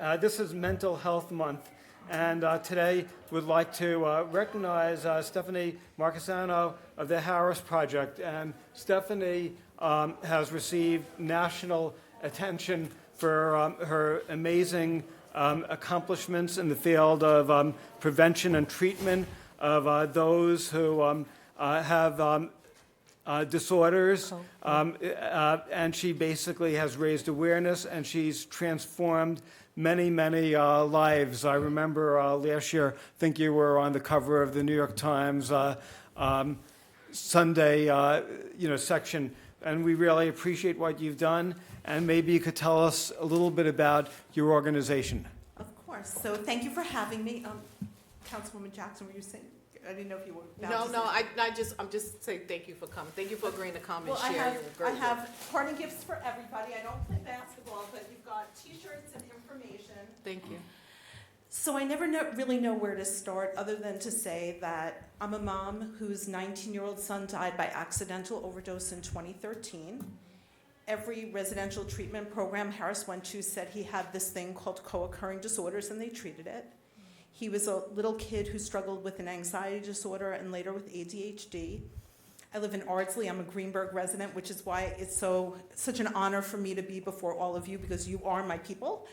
This is Mental Health Month, and today we'd like to recognize Stephanie Marquesano of the Harris Project. And Stephanie has received national attention for her amazing accomplishments in the field of prevention and treatment of those who have disorders, and she basically has raised awareness, and she's transformed many lives. I remember last year, I think you were on the cover of the New York Times Sunday section, and we really appreciate what you've done. And maybe you could tell us a little bit about your organization. Of course. So thank you for having me. Councilwoman Jackson, were you saying? I didn't know if you were. I'm just saying thank you for coming. Thank you for agreeing to come and share your great I have parting gifts for everybody. I don't play basketball, but you've got T-shirts and information. Thank you. So I never really know where to start other than to say that I'm a mom whose 19-year-old son died by accidental overdose in 2013. Every residential treatment program Harris went to said he had this thing called co-occurring disorders, and they treated it. He was a little kid who struggled with an anxiety disorder and later with ADHD. I live in Ardsley. I'm a Greenburgh resident, which is why it's such an honor for me to be before all of you, because you are my people.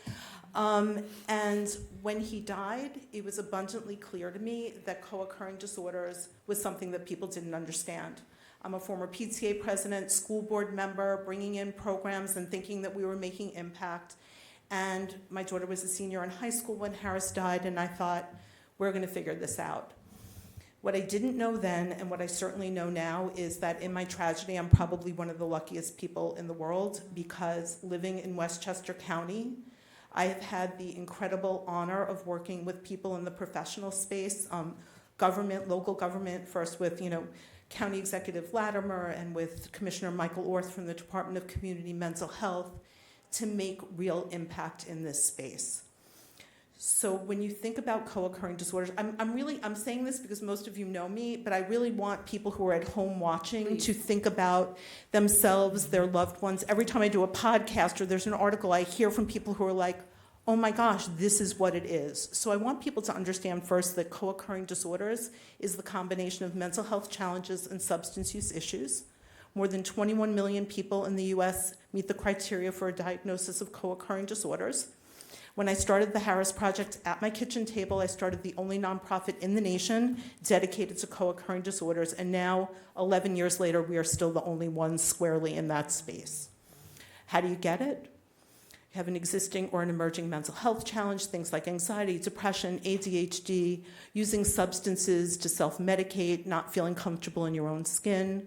And when he died, it was abundantly clear to me that co-occurring disorders was something that people didn't understand. I'm a former PTA president, school board member, bringing in programs and thinking that we were making impact. And my daughter was a senior in high school when Harris died, and I thought, we're going to figure this out. What I didn't know then, and what I certainly know now, is that in my tragedy, I'm probably one of the luckiest people in the world, because living in Westchester County, I have had the incredible honor of working with people in the professional space, government, local government, first with, County Executive Latimer and with Commissioner Michael Orth from the Department of Community Mental Health, to make real impact in this space. So when you think about co-occurring disorders, I'm saying this because most of you know me, but I really want people who are at home watching to think about themselves, their loved ones. Every time I do a podcast or there's an article, I hear from people who are like, oh my gosh, this is what it is. So I want people to understand first that co-occurring disorders is the combination of mental health challenges and substance use issues. More than 21 million people in the US meet the criteria for a diagnosis of co-occurring disorders. When I started the Harris Project at my kitchen table, I started the only nonprofit in the nation dedicated to co-occurring disorders, and now, 11 years later, we are still the only ones squarely in that space. How do you get it? You have an existing or an emerging mental health challenge, things like anxiety, depression, ADHD, using substances to self-medicate, not feeling comfortable in your own skin.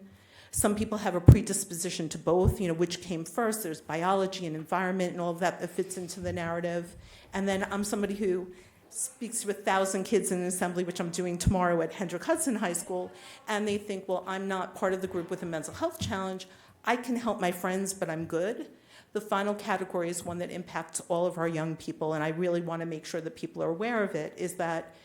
Some people have a predisposition to both, which came first. There's biology and environment and all of that fits into the narrative. And then I'm somebody who speaks to 1,000 kids in an assembly, which I'm doing tomorrow at Hendrick Hudson High School, and they think, well, I'm not part of the group with a mental health challenge. I can help my friends, but I'm good. The final category is one that impacts all of our young people, and I really want to make sure that people are aware of it, is that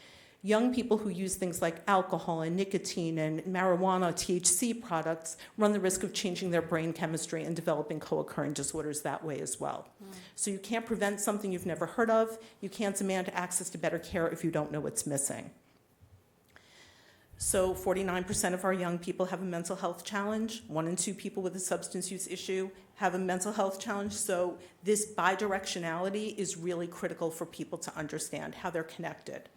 young people who use things like alcohol and nicotine and marijuana, THC products, run the risk of changing their brain chemistry and developing co-occurring disorders that way as well. So you can't prevent something you've never heard of. You can't demand access to better care if you don't know what's missing. So 49% of our young people have a mental health challenge. 1 in 2 people with a substance use issue have a mental health challenge. So this bidirectionality is really critical for people to understand how they're connected.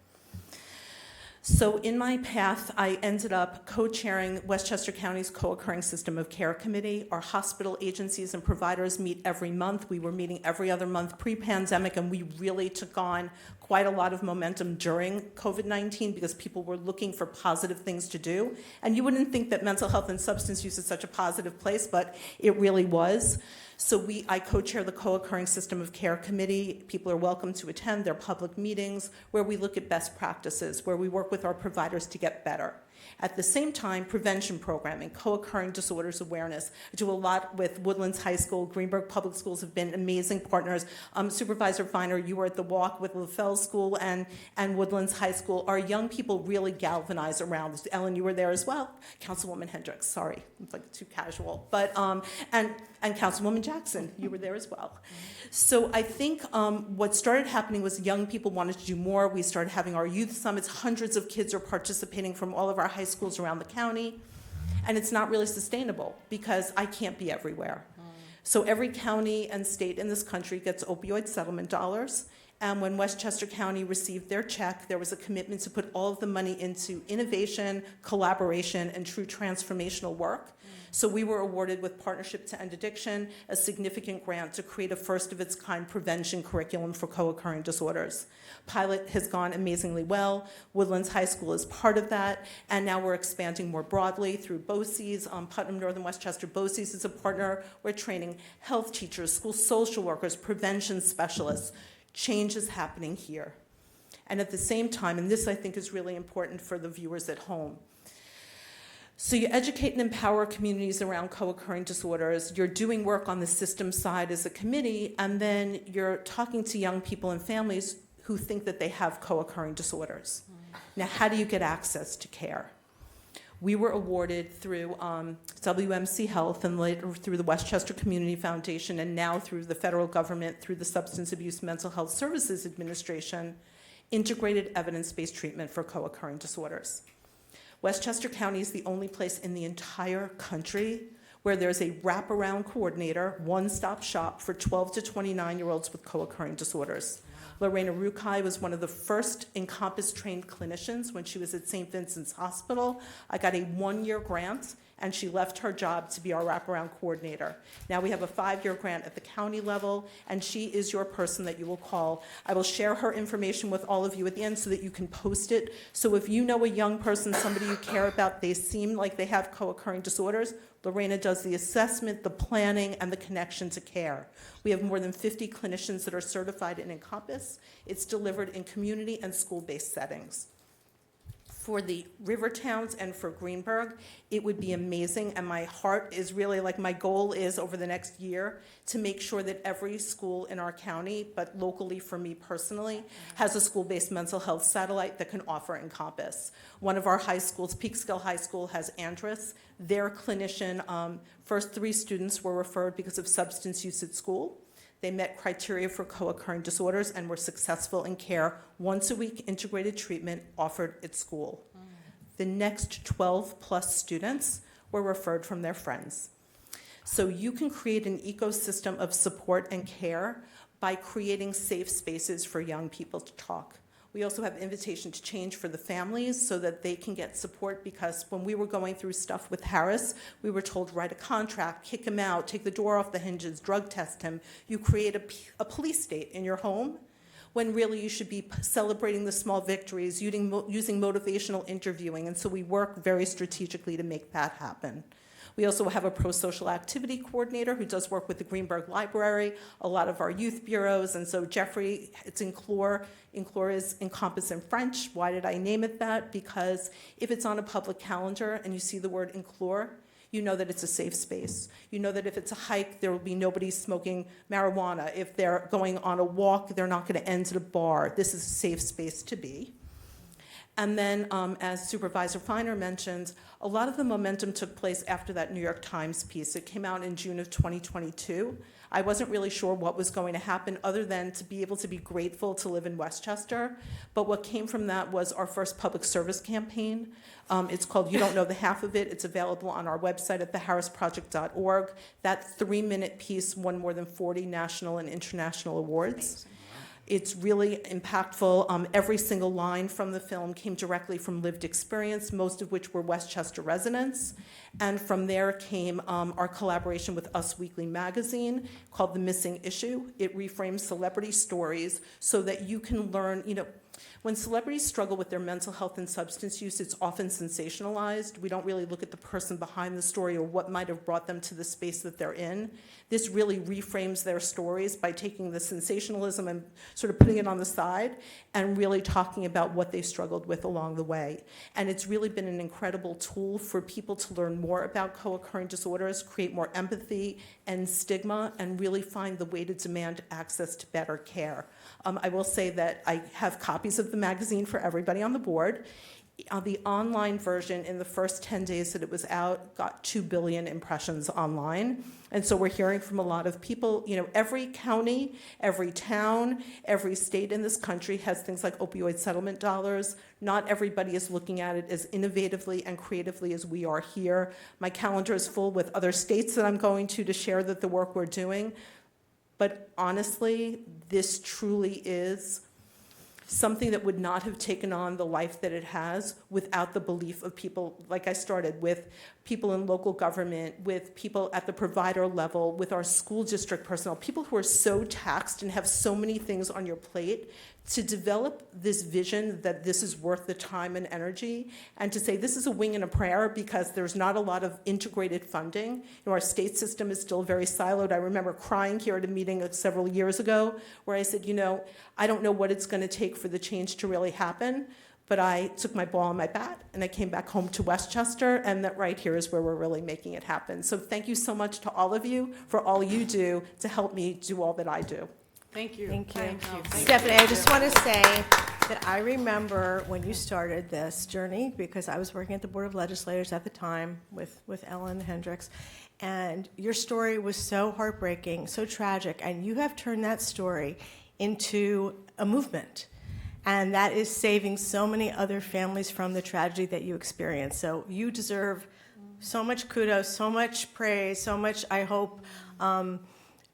So in my path, I ended up co-chairing Westchester County's co-occurring system of care committee. Our hospital agencies and providers meet every month. We were meeting every other month pre-pandemic, and we really took on quite a lot of momentum during COVID-19 because people were looking for positive things to do. And you wouldn't think that mental health and substance use is such a positive place, but it really was. So I co-chair the co-occurring system of care committee. People are welcome to attend their public meetings where we look at best practices, where we work with our providers to get better. At the same time, prevention programming, co-occurring disorders awareness. I do a lot with Woodlands High School. Greenburgh Public Schools have been amazing partners. Supervisor Feiner, you were at the walk with LaFell School and Woodlands High School. Our young people really galvanize around this. Ellen, you were there as well. Councilwoman Hendricks, sorry, it's like too casual. But, and Councilwoman Jackson, you were there as well. So I think what started happening was young people wanted to do more. We started having our youth summits. Hundreds of kids are participating from all of our high schools around the county. And it's not really sustainable because I can't be everywhere. So every county and state in this country gets opioid settlement dollars. And when Westchester County received their check, there was a commitment to put all of the money into innovation, collaboration, and true transformational work. So we were awarded with Partnership to End Addiction, a significant grant to create a first-of-its-kind prevention curriculum for co-occurring disorders. Pilot has gone amazingly well. Woodlands High School is part of that, and now we're expanding more broadly through BOCES. Putnam Northern Westchester BOCES is a partner. We're training health teachers, school social workers, prevention specialists. Change is happening here. And at the same time, and this I think is really important for the viewers at home, so you educate and empower communities around co-occurring disorders, you're doing work on the system side as a committee, and then you're talking to young people and families who think that they have co-occurring disorders. Now, how do you get access to care? We were awarded through WMC Health and later through the Westchester Community Foundation and now through the federal government through the Substance Abuse Mental Health Services Administration, integrated evidence-based treatment for co-occurring disorders. Westchester County is the only place in the entire country where there's a wraparound coordinator, one-stop shop for 12 to 29-year-olds with co-occurring disorders. Lorena Rukai was one of the first Encompass-trained clinicians when she was at St. Vincent's Hospital. I got a 1-year grant, and she left her job to be our wraparound coordinator. Now we have a 5-year grant at the county level, and she is your person that you will call. I will share her information with all of you at the end so that you can post it. So if you know a young person, somebody you care about, they seem like they have co-occurring disorders, Lorena does the assessment, the planning, and the connection to care. We have more than 50 clinicians that are certified in Encompass. It's delivered in community and school-based settings. For the river towns and for Greenburgh, it would be amazing, and my heart is really like my goal is over the next year to make sure that every school in our county, but locally for me personally, has a school-based mental health satellite that can offer Encompass. One of our high schools, Peekskill High School, has Andrus. Their clinician, first 3 students were referred because of substance use at school. They met criteria for co-occurring disorders and were successful in care, once-a-week integrated treatment offered at school. The next 12-plus students were referred from their friends. So you can create an ecosystem of support and care by creating safe spaces for young people to talk. We also have invitation to change for the families so that they can get support, because when we were going through stuff with Harris, we were told write a contract, kick him out, take the door off the hinges, drug test him. You create a police state in your home when really you should be celebrating the small victories, using motivational interviewing, and so we work very strategically to make that happen. We also have a pro-social activity coordinator who does work with the Greenburgh Library, a lot of our youth bureaus, and so Jeffrey, it's Inclure. Inclure is Encompass in French. Why did I name it that? Because if it's on a public calendar and you see the word Inclure, you know that it's a safe space. You know that if it's a hike, there will be nobody smoking marijuana. If they're going on a walk, they're not going to end at a bar. This is a safe space to be. And then, as Supervisor Feiner mentioned, a lot of the momentum took place after that New York Times piece. It came out in June of 2022. I wasn't really sure what was going to happen other than to be able to be grateful to live in Westchester. But what came from that was our first public service campaign. It's called You Don't Know the Half of It. It's available on our website at theharrisproject.org. That 3-minute piece won more than 40 national and international awards. It's really impactful. Every single line from the film came directly from lived experience, most of which were Westchester residents. And from there came our collaboration with Us Weekly magazine called The Missing Issue. It reframes celebrity stories so that you can learn, when celebrities struggle with their mental health and substance use, it's often sensationalized. We don't really look at the person behind the story or what might have brought them to the space that they're in. This really reframes their stories by taking the sensationalism and sort of putting it on the side and really talking about what they struggled with along the way. And it's really been an incredible tool for people to learn more about co-occurring disorders, create more empathy and stigma, and really find the way to demand access to better care. I will say that I have copies of the magazine for everybody on the board. The online version, in the first 10 days that it was out, got 2 billion impressions online. And so we're hearing from a lot of people, every county, every town, every state in this country has things like opioid settlement dollars. Not everybody is looking at it as innovatively and creatively as we are here. My calendar is full with other states that I'm going to share the work we're doing. But honestly, this truly is something that would not have taken on the life that it has without the belief of people, like I started, with people in local government, with people at the provider level, with our school district personnel, people who are so taxed and have so many things on your plate, to develop this vision that this is worth the time and energy, and to say this is a wing and a prayer because there's not a lot of integrated funding. Our state system is still very siloed. I remember crying here at a meeting several years ago where I said, I don't know what it's going to take for the change to really happen, but I took my ball and my bat and I came back home to Westchester, and that right here is where we're really making it happen. So thank you so much to all of you for all you do to help me do all that I do. Thank you. Thank you. Thank you. Stephanie, I just want to say that I remember when you started this journey, because I was working at the Board of Legislators at the time with Ellen Hendricks, and your story was so heartbreaking, so tragic, and you have turned that story into a movement. And that is saving so many other families from the tragedy that you experienced. So you deserve so much kudos, so much praise, so much, I hope,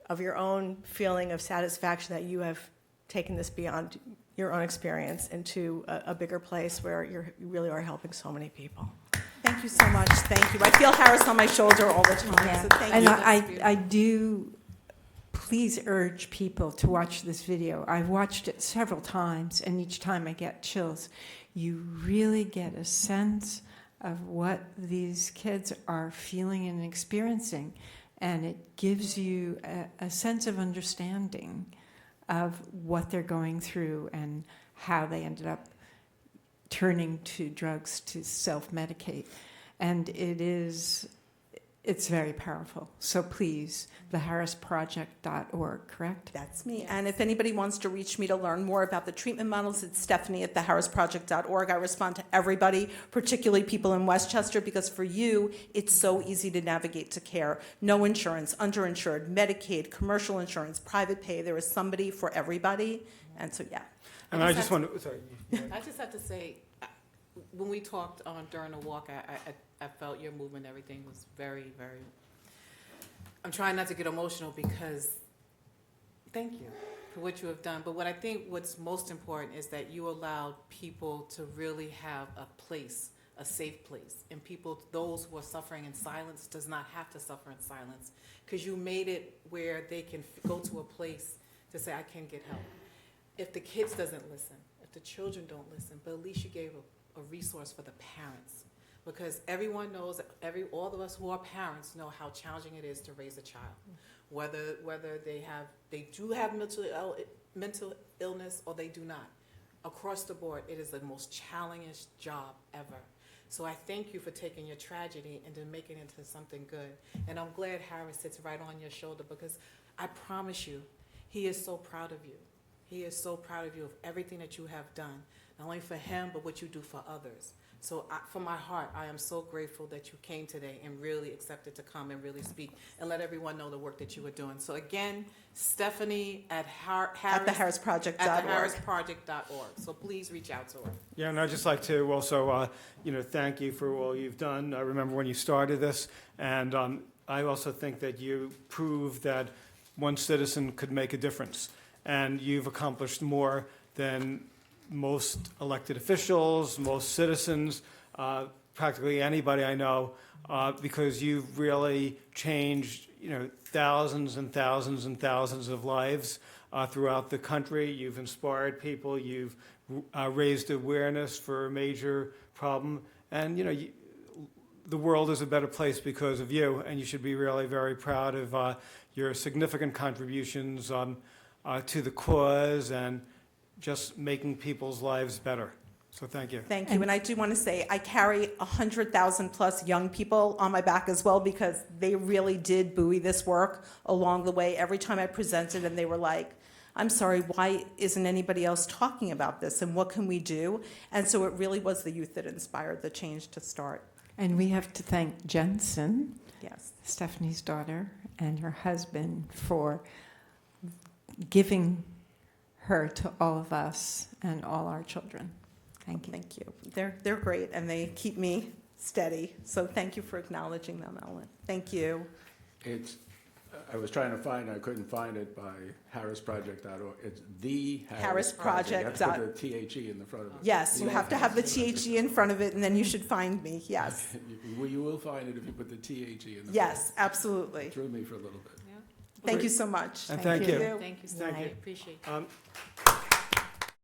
of your own feeling of satisfaction that you have taken this beyond your own experience into a bigger place where you really are helping so many people. Thank you so much. Thank you. I feel Harris on my shoulder all the time. Yeah. So thank And you. I do please urge people to watch this video. I've watched it several times, and each time I get chills. You really get a sense of what these kids are feeling and experiencing, and it gives you a sense of understanding of what they're going through and how they ended up turning to drugs to self-medicate. And it's very powerful. So please, theharrisproject.org, correct? That's me. And if anybody wants to reach me to learn more about the treatment models, it's Stephanie at theharrisproject.org. I respond to everybody, particularly people in Westchester, because for you, it's so easy to navigate to care. No insurance, underinsured, Medicaid, commercial insurance, private pay. There is somebody for everybody. And so, yeah. And I just want to, sorry. I just have to say, when we talked during the walk, I felt your movement, everything was very, very, I'm trying not to get emotional because thank you for what you have done. But what I think what's most important is that you allowed people to really have a place, a safe place. And people, those who are suffering in silence, does not have to suffer in silence, because you made it where they can go to a place to say, I can get help. If the kids doesn't listen, if the children don't listen, but at least you gave a resource for the parents. Because everyone knows, all of us who are parents know how challenging it is to raise a child. Whether they do have mental illness or they do not. Across the board, it is the most challenging job ever. So I thank you for taking your tragedy and then making it into something good. And I'm glad Harris sits right on your shoulder, because I promise you, he is so proud of you. He is so proud of you, of everything that you have done, not only for him, but what you do for others. So from my heart, I am so grateful that you came today and really accepted to come and really speak and let everyone know the work that you were doing. So again, Stephanie at theharrisproject.org. theharrisproject.org. So please reach out to her. Yeah, and I'd just like to also, thank you for all you've done. I remember when you started this, and I also think that you proved that one citizen could make a difference, and you've accomplished more than most elected officials, most citizens. practically anybody I know, because you've really changed, thousands and thousands and thousands of lives throughout the country. You've inspired people. You've raised awareness for a major problem, and the world is a better place because of you. And you should be really very proud of your significant contributions to the cause and just making people's lives better. So thank you. Thank you. And I do want to say I carry 100,000 plus young people on my back as well, because they really did buoy this work along the way. Every time I presented, and they were like, I'm sorry, why isn't anybody else talking about this, and what can we do? And so it really was the youth that inspired the change to start. And we have to thank Jensen, Yes. Stephanie's daughter, and her husband for giving her to all of us and all our children. Thank you. Thank you. They're great, and they keep me steady. So thank you for acknowledging them, Ellen. Thank you. I was trying to find, I couldn't find it by harrisproject.org. It's the Harris Project. You have to put the THE in the front of it. Yes, you have to have the THE in front of it, and then you should find me. Yes. You will find it if you put the THE in the front. Yes, absolutely. It threw me for a little bit. Thank you so much. And thank you. Thank you, Stephanie. Appreciate it.